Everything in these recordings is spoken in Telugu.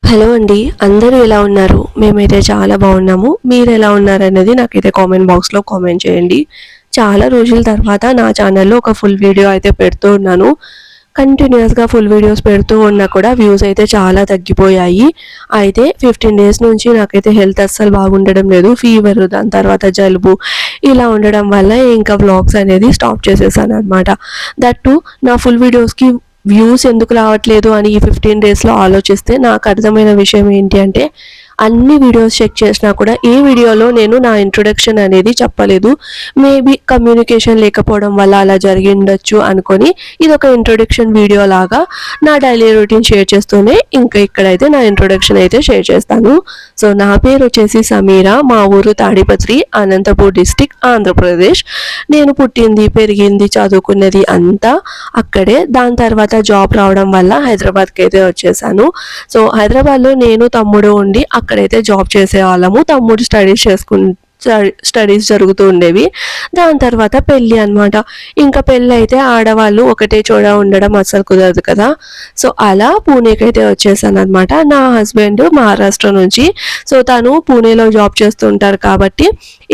హలో అండి. అందరూ ఎలా ఉన్నారు? మేమైతే చాలా బాగున్నాము. మీరు ఎలా ఉన్నారనేది నాకైతే కామెంట్ బాక్స్‌లో కామెంట్ చేయండి. చాలా రోజుల తర్వాత నా ఛానల్‌లో ఒక ఫుల్ వీడియో అయితే పెడుతూ ఉన్నాను. కంటిన్యూయస్‌గా ఫుల్ వీడియోస్ పెడుతూ ఉన్నా కూడా వ్యూస్ అయితే చాలా తగ్గిపోయాయి. అయితే 15 డేస్ నుంచి నాకైతే హెల్త్ అస్సలు బాగుండడం లేదు. ఫీవర్, దాని తర్వాత జలుబు ఇలా ఉండడం వల్ల ఇంకా వ్లాగ్స్ అనేది స్టాప్ చేసేసాననమాట. దట్ టూ నా ఫుల్ వీడియోస్‌కి వ్యూస్ ఎందుకు రావట్లేదు అని ఈ 15 డేస్‌లో ఆలోచిస్తే నాకు అర్థమైన విషయం ఏంటి అంటే, అన్ని వీడియోస్ చెక్ చేసినా కూడా ఏ వీడియోలో నేను నా ఇంట్రొడక్షన్ అనేది చెప్పలేదు. మేబీ కమ్యూనికేషన్ లేకపోవడం వల్ల అలా జరిగిండొచ్చు అనుకొని ఇదొక ఇంట్రొడక్షన్ వీడియో లాగా నా డైలీ రొటీన్ షేర్ చేస్తూనే ఇంకా ఇక్కడైతే నా ఇంట్రొడక్షన్ అయితే షేర్ చేస్తాను. సో నా పేరు వచ్చేసి సమీరా. మా ఊరు తాడిపత్రి, అనంతపూర్ డిస్ట్రిక్ట్, ఆంధ్రప్రదేశ్. నేను పుట్టింది, పెరిగింది, చదువుకున్నది అంతా అక్కడే. దాని తర్వాత జాబ్ రావడం వల్ల హైదరాబాద్కి అయితే వచ్చేసాను. సో హైదరాబాద్లో నేను తమ్ముడు ఉండి అక్కడైతే జాబ్ చేసేవాళ్ళము. తమ్ముడు స్టడీస్ జరుగుతూ ఉండేవి. దాని తర్వాత పెళ్ళి అనమాట. ఇంకా పెళ్ళి అయితే ఆడవాళ్ళు ఒకటే చోట ఉండడం అస్సలు కుదరదు కదా. సో అలా పూణేకి అయితే వచ్చేసాను అనమాట. నా హస్బెండ్ మహారాష్ట్ర నుంచి, సో తను పూణేలో జాబ్ చేస్తుంటారు కాబట్టి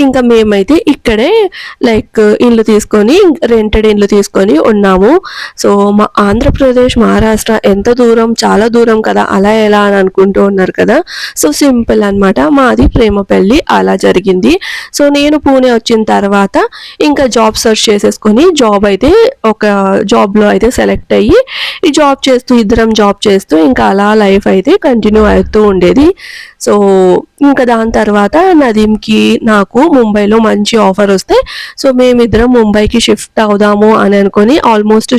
ఇంకా మేమైతే ఇక్కడే లైక్ ఇల్లు తీసుకొని, రెంటెడ్ ఇల్లు తీసుకొని ఉన్నాము. సో మా ఆంధ్రప్రదేశ్ మహారాష్ట్ర ఎంత దూరం, చాలా దూరం కదా, అలా ఎలా అని అనుకుంటూ ఉన్నారు కదా. సో సింపుల్ అనమాట, మాది ప్రేమ పెళ్ళి అలా జరిగింది. సో నేను పూణే వచ్చిన తర్వాత ఇంకా జాబ్ సర్చ్ చేసేసుకొని ఒక జాబ్లో అయితే సెలెక్ట్ అయ్యి ఈ జాబ్ చేస్తూ, ఇద్దరం జాబ్ చేస్తూ ఇంకా అలా లైఫ్ అయితే కంటిన్యూ అవుతూ ఉండేది. సో ఇంకా దాని తర్వాత నదీమ్కి నాకు ముంబైలో మంచి ఆఫర్ వస్తే సో మేమిద్దరం ముంబైకి షిఫ్ట్ అవుదాము అని అనుకొని ఆల్మోస్ట్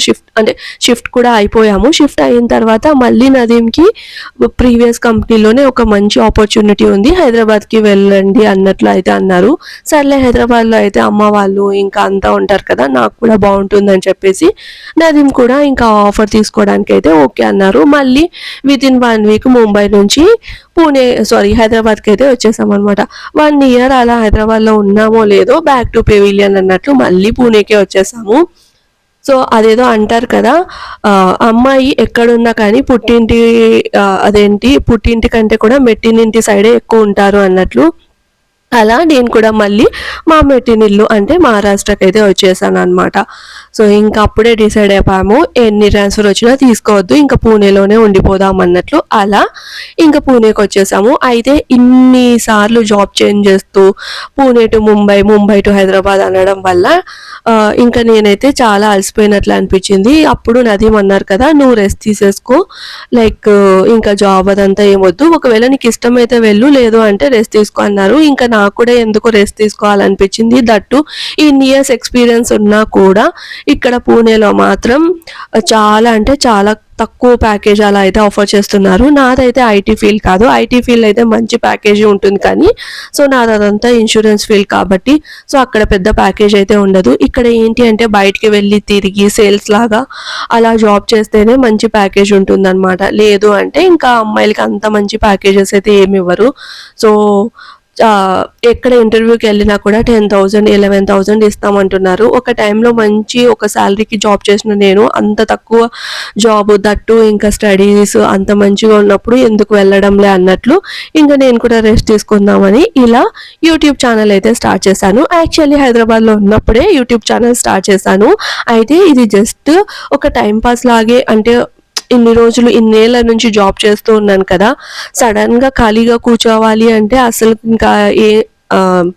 షిఫ్ట్ కూడా అయిపోయాము. షిఫ్ట్ అయిన తర్వాత మళ్ళీ నదీమ్కి ప్రీవియస్ కంపెనీలోనే ఒక మంచి ఆపర్చునిటీ ఉంది, హైదరాబాద్కి వెళ్ళండి అన్నట్లు అయితే అన్నారు. సర్లే హైదరాబాద్లో అయితే అమ్మ వాళ్ళు ఇంకా అంతా ఉంటారు కదా, నాకు కూడా బాగుంటుందని చెప్పేసి నదీమ్ కూడా ఇంకా ఆఫర్ తీసుకోవడానికి అయితే ఓకే అన్నారు. మళ్ళీ వితిన్ 1 వీక్ ముంబై నుంచి హైదరాబాద్కి అయితే వచ్చేసాం అనమాట. 1 ఇయర్ అలా హైదరాబాద్లో ఉన్నామో లేదో బ్యాక్ టు పెవిలియన్ అన్నట్లు మళ్ళీ పూణేకే వచ్చేసాము. సో అదేదో అంటారు కదా, అమ్మాయి ఎక్కడున్నా కానీ పుట్టింటి కంటే కూడా మెట్టినింటి సైడే ఎక్కువ ఉంటారు అన్నట్లు. అలా నేను కూడా మళ్ళీ మా మెట్టినిల్లు అంటే మహారాష్ట్రకి అయితే వచ్చేసాను అనమాట. సో ఇంకా అప్పుడే డిసైడ్ అయిపోయాము, ఎన్ని ట్రాన్స్ఫర్ వచ్చినా తీసుకోవద్దు, ఇంకా పూణేలోనే ఉండిపోదాం అన్నట్లు. అలా ఇంకా పూణేకి వచ్చేసాము. అయితే ఇన్నిసార్లు జాబ్ చేంజ్ చేస్తూ పూణే టు ముంబై, ముంబై టు హైదరాబాద్ అనడం వల్ల ఇంకా నేనైతే చాలా అలసిపోయినట్లు అనిపించింది. అప్పుడు నదీమ్ అన్నారు కదా, నువ్వు రెస్ట్ తీసేసుకో, లైక్ ఇంకా జాబ్ అదంతా ఏమొద్దు, ఒకవేళ నీకు ఇష్టమైతే వెళ్ళు, లేదు అంటే రెస్ట్ తీసుకో అన్నారు. ఇంకా నాకు కూడా ఎందుకు రెస్ట్ తీసుకోవాలనిపించింది. దట్టు ఇన్ని ఇయర్స్ ఎక్స్పీరియన్స్ ఉన్నా కూడా ఇక్కడ పూణేలో మాత్రం చాలా అంటే చాలా తక్కువ ప్యాకేజ్ అలా అయితే ఆఫర్ చేస్తున్నారు. నాదైతే ఐటీ ఫీల్డ్ కాదు, ఐటీ ఫీల్డ్ అయితే మంచి ప్యాకేజీ ఉంటుంది కానీ సో నాదంతా ఇన్సూరెన్స్ ఫీల్డ్ కాబట్టి సో అక్కడ పెద్ద ప్యాకేజ్ అయితే ఉండదు. ఇక్కడ ఏంటి అంటే బయటికి వెళ్ళి తిరిగి సేల్స్ లాగా అలా జాబ్ చేస్తేనే మంచి ప్యాకేజ్ ఉంటుందన్నమాట. లేదు అంటే ఇంకా అమ్మాయిలకి అంత మంచి ప్యాకేజెస్ అయితే ఏమి ఇవ్వరు. సో ఎక్కడ ఇంటర్వ్యూకి వెళ్ళినా కూడా 10,000 11,000 ఇస్తామంటున్నారు. ఒక టైంలో ఒక శాలరీకి జాబ్ చేసిన నేను అంత తక్కువ జాబ్, దట్టు ఇంకా స్టడీస్ అంత మంచిగా ఉన్నప్పుడు ఎందుకు వెళ్ళడంలే అన్నట్లు ఇంకా నేను కూడా రెస్ట్ తీసుకుందామని ఇలా యూట్యూబ్ ఛానల్ అయితే స్టార్ట్ చేశాను. యాక్చువల్లీ హైదరాబాద్లో ఉన్నప్పుడే యూట్యూబ్ ఛానల్ స్టార్ట్ చేశాను. అయితే ఇది జస్ట్ ఒక టైంపాస్ లాగే, అంటే ఇన్ని రోజులు ఇన్నేళ్ల నుంచి జాబ్ చేస్తూ ఉన్నాను కదా, సడన్గా ఖాళీగా కూర్చోవాలి అంటే అసలు ఇంకా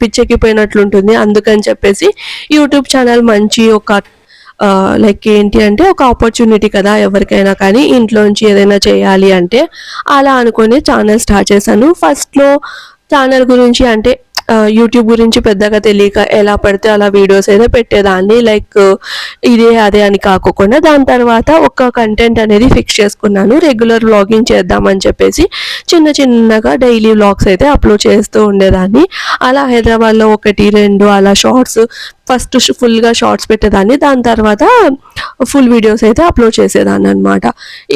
పిచ్చెక్కిపోయినట్లుంటుంది. అందుకని చెప్పేసి యూట్యూబ్ ఛానల్ మంచి లైక్ ఏంటి అంటే ఒక ఆపర్చునిటీ కదా ఎవరికైనా కానీ ఇంట్లోంచి ఏదైనా చేయాలి అంటే, అలా అనుకుని ఛానల్ స్టార్ట్ చేశాను. ఫస్ట్లో ఛానల్ గురించి అంటే యూట్యూబ్ గురించి పెద్దగా తెలియక ఎలా పడితే అలా వీడియోస్ అయితే పెట్టేదాన్ని, లైక్ ఇదే అదే అని కాకుండా. దాని తర్వాత ఒక కంటెంట్ అనేది ఫిక్స్ చేసుకున్నాను, రెగ్యులర్ వ్లాగింగ్ చేద్దామని చెప్పేసి చిన్నగా డైలీ వ్లాగ్స్ అయితే అప్లోడ్ చేస్తూ ఉండేదాన్ని. అలా హైదరాబాద్లో 1 2 అలా షార్ట్స్, ఫస్ట్ ఫుల్గా షార్ట్స్ పెట్టేదాన్ని, దాని తర్వాత ఫుల్ వీడియోస్ అయితే అప్లోడ్ చేసేదాన్ని అనమాట.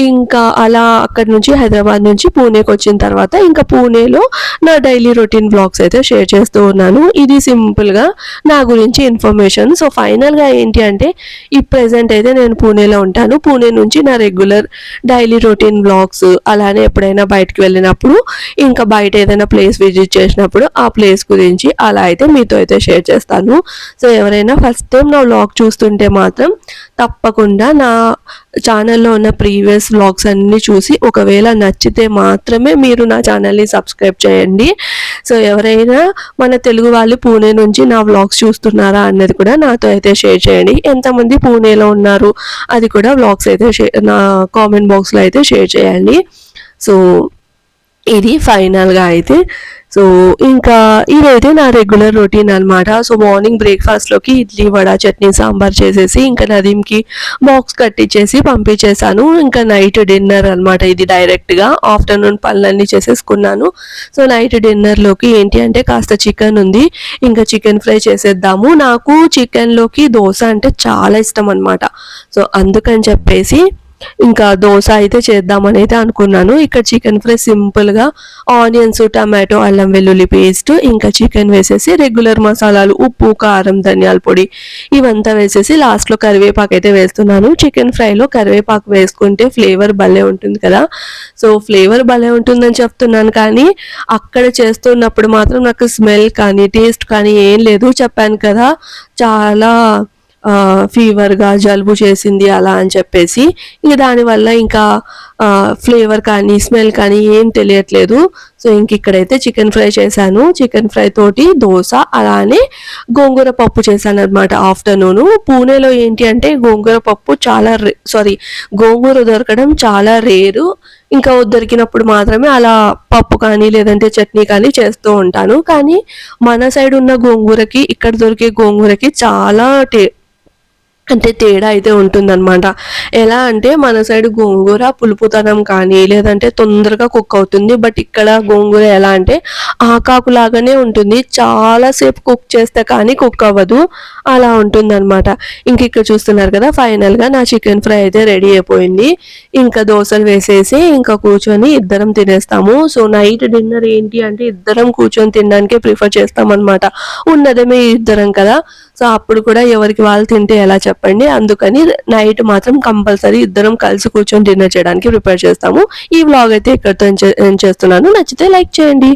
ఇంకా అలా అక్కడి నుంచి హైదరాబాద్ నుంచి పూణేకి వచ్చిన తర్వాత ఇంకా పూణేలో నా డైలీ రొటీన్ వ్లాగ్స్ అయితే షేర్ చేస్తూ ఉన్నాను. ఇది సింపుల్గా నా గురించి ఇన్ఫర్మేషన్. సో ఫైనల్గా ఏంటి అంటే ఈ ప్రెజెంట్ అయితే నేను పూణేలో ఉంటాను. పూణే నుంచి నా రెగ్యులర్ డైలీ రొటీన్ వ్లాగ్స్, అలానే ఎప్పుడైనా బయటకు వెళ్ళినప్పుడు, ఇంకా బయట ఏదైనా ప్లేస్ విజిట్ చేసినప్పుడు ఆ ప్లేస్ గురించి అలా అయితే మీతో అయితే షేర్ చేస్తాను. సో ఎవరైనా ఫస్ట్ టైం నా వ్లాగ్ చూస్తుంటే మాత్రం తప్పకుండా నా ఛానల్లో ఉన్న ప్రీవియస్ వ్లాగ్స్ అన్నీ చూసి ఒకవేళ నచ్చితే మాత్రమే మీరు నా ఛానల్ని సబ్స్క్రైబ్ చేయండి. సో ఎవరైనా మన తెలుగు వాళ్ళు పూణే నుంచి నా వ్లాగ్స్ చూస్తున్నారా అన్నది కూడా నాతో అయితే షేర్ చేయండి. ఎంతమంది పూణేలో ఉన్నారు అది కూడా వ్లాగ్స్ అయితే నా కామెంట్ బాక్స్లో అయితే షేర్ చేయండి. సో ఇది ఫైనల్గా అయితే సో ఇంకా ఇదైతే నా రెగ్యులర్ రొటీన్ అనమాట. సో మార్నింగ్ బ్రేక్ఫాస్ట్లోకి ఇడ్లీ, వడ, చట్నీ, సాంబార్ చేసేసి ఇంకా నదీమ్కి బాక్స్ కట్టించేసి పంపించేశాను. ఇంకా నైట్ డిన్నర్ అనమాట ఇది. డైరెక్ట్గా ఆఫ్టర్నూన్ పనులన్నీ చేసేసుకున్నాను. సో నైట్ డిన్నర్లోకి ఏంటి అంటే కాస్త చికెన్ ఉంది, ఇంకా చికెన్ ఫ్రై చేసేద్దాము. నాకు చికెన్లోకి దోశ అంటే చాలా ఇష్టం అనమాట. సో అందుకని చెప్పేసి ఇంకా దోశ అయితే చేద్దామని అయితే అనుకున్నాను. ఇక్కడ చికెన్ ఫ్రై సింపుల్గా ఆనియన్స్, టమాటో, అల్లం వెల్లుల్లి పేస్ట్, ఇంకా చికెన్ వేసేసి రెగ్యులర్ మసాలాలు, ఉప్పు, కారం, ధనియాల పొడి ఇవంతా వేసేసి లాస్ట్లో కరివేపాకు అయితే వేస్తున్నాను. చికెన్ ఫ్రైలో కరివేపాకు వేసుకుంటే ఫ్లేవర్ భలే ఉంటుంది కదా. సో ఫ్లేవర్ భలే ఉంటుందని చెప్తున్నాను, కానీ అక్కడ చేస్తున్నప్పుడు మాత్రం నాకు స్మెల్ కానీ టేస్ట్ కానీ ఏం లేదు. చెప్పాను కదా చాలా ఫీవర్గా జలుబు చేసింది అలా అని చెప్పేసి, ఇంక దానివల్ల ఇంకా ఫ్లేవర్ కానీ స్మెల్ కానీ ఏం తెలియట్లేదు. సో ఇంక ఇక్కడైతే చికెన్ ఫ్రై చేశాను. చికెన్ ఫ్రై తోటి దోశ, అలానే గోంగూర పప్పు చేశాను అనమాట ఆఫ్టర్నూను. పూణేలో ఏంటి అంటే గోంగూర పప్పు గోంగూర దొరకడం చాలా రేరు. ఇంకా దొరికినప్పుడు మాత్రమే అలా పప్పు కానీ లేదంటే చట్నీ కానీ చేస్తూ ఉంటాను. కానీ మన సైడ్ ఉన్న గోంగూరకి ఇక్కడ దొరికే గోంగూరకి చాలా తేడా అయితే ఉంటుందన్నమాట. ఎలా అంటే మన సైడ్ గోంగూర పులుపుతనం కానీ లేదంటే తొందరగా కుక్ అవుతుంది. బట్ ఇక్కడ గోంగూర ఎలా అంటే ఆకాకులాగానే ఉంటుంది, చాలాసేపు కుక్ చేస్తే కానీ కుక్ అవ్వదు, అలా ఉంటుందన్నమాట. ఇంక ఇక్కడ చూస్తున్నారు కదా ఫైనల్గా నా చికెన్ ఫ్రై అయితే రెడీ అయిపోయింది. ఇంకా దోశలు వేసేసి ఇంకా కూర్చొని ఇద్దరం తినేస్తాము. సో నైట్ డిన్నర్ ఏంటి అంటే ఇద్దరం కూర్చొని తినడానికే ప్రిఫర్ చేస్తామన్నమాట. ఉన్నదే మేము ఇద్దరం కదా, సో అప్పుడు కూడా ఎవరికి వాళ్ళు తింటే ఎలా చెప్పండి. అందుకని నైట్ మాత్రం కంపల్సరీ ఇద్దరం కలిసి కూర్చొని డిన్నర్ చేయడానికి ప్రిపేర్ చేస్తాము. ఈ వ్లాగ్ అయితే ఇక్కడితో ఎండ్ చేస్తున్నాను. నచ్చితే లైక్ చేయండి.